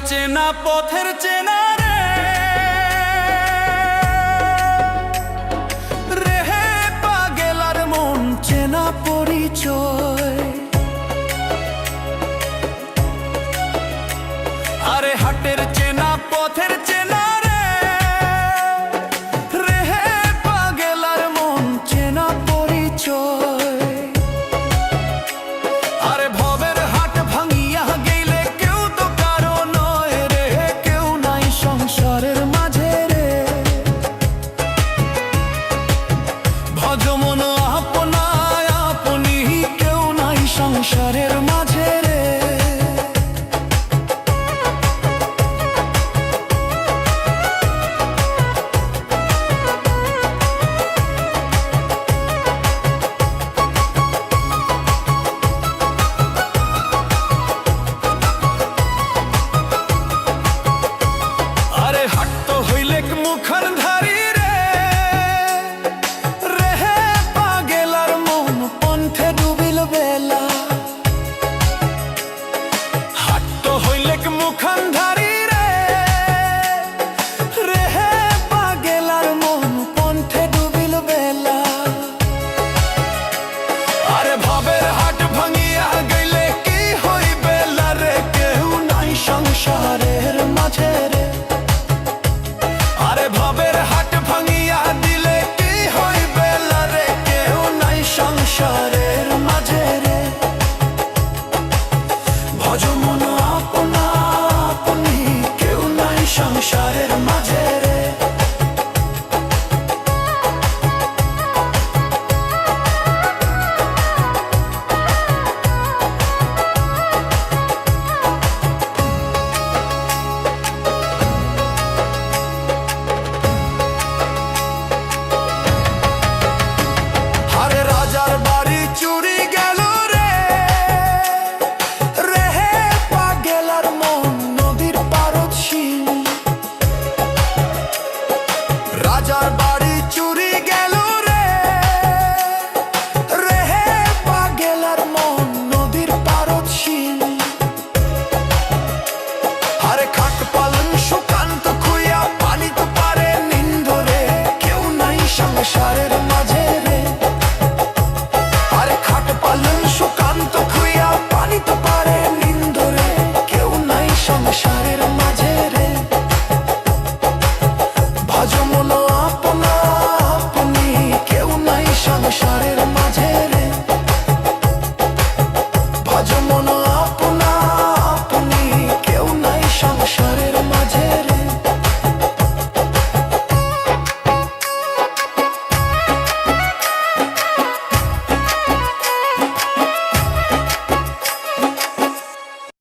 চেনা পথের চেনা রে রেহে পাগেলার মন চেনা পরিচয়। আরে হাটের চেনা পথের চেনা রে রেহে পাগেলার মন চেনা পরিচয়। আরে ভবের হাট ভাঙিয়া গেলে কেউ তো কারো নয় রে, কেউ নাই সংসারের মাঝে রে। ভজমন আপনায় আপনি কেউ নাই সংসারে